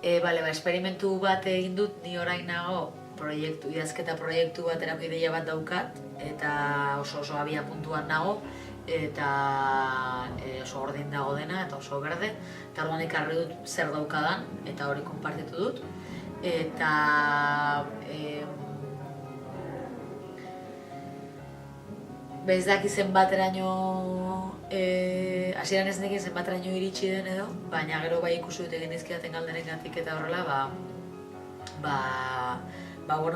Esperimentu bat egin dut, ni orain nago idazketa proiektu baterako ideia bat daukat, eta oso abia puntuan nago, eta oso gordin dago dena, eta oso berde, eta orduan ikarri dut zer daukadan, eta hori konpartitu dut, eta ez daki zenbateraino, hasieran ez nekin zenbateraino iritsi den edo, baina gero bai ikusi dut egin dizkidaten galderengatik eta horrela,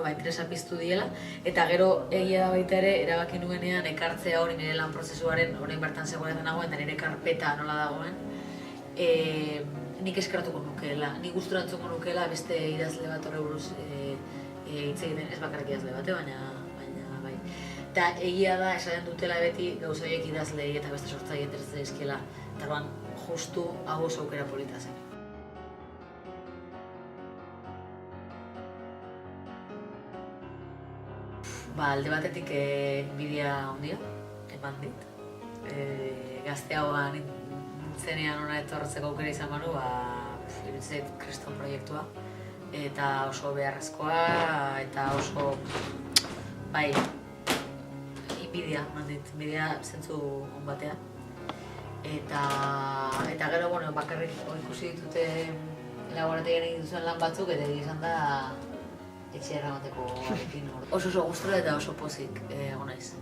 interesa piztu diela, eta gero egia da baita ere, erabaki nuenean ekartzea hori nire lan prozesuaren, orain bertan zegoetan nagoen, eta nire karpeta nola dagoen, nik eskeratuko nukeela, nik gusturatzuko nukeela beste idazle bat horre buruz hitz egiten, ez bakarrik idazle bate, baina bai. Eta egia da, esaten dutela beti gauza horiek idazleei eta beste sortzaile interesatzen dizkiela, eta orduan justu hau oso aukera polita zen. Alde batetik inbidia handia, eman dit. Gazteagoan nintzenean hona etortzeko aukera izan banu, iruditzen zait kriston proiektua. Eta oso beharrezkoa, eta oso, inbidia eman dit, inbidia zentzu on batean. Eta gero, bakarrik ikusi ditute laborategian egin duzuen lan batzuk, eta izan da etxea eramateko arekin hor. Oso gustura eta oso pozik egon naiz.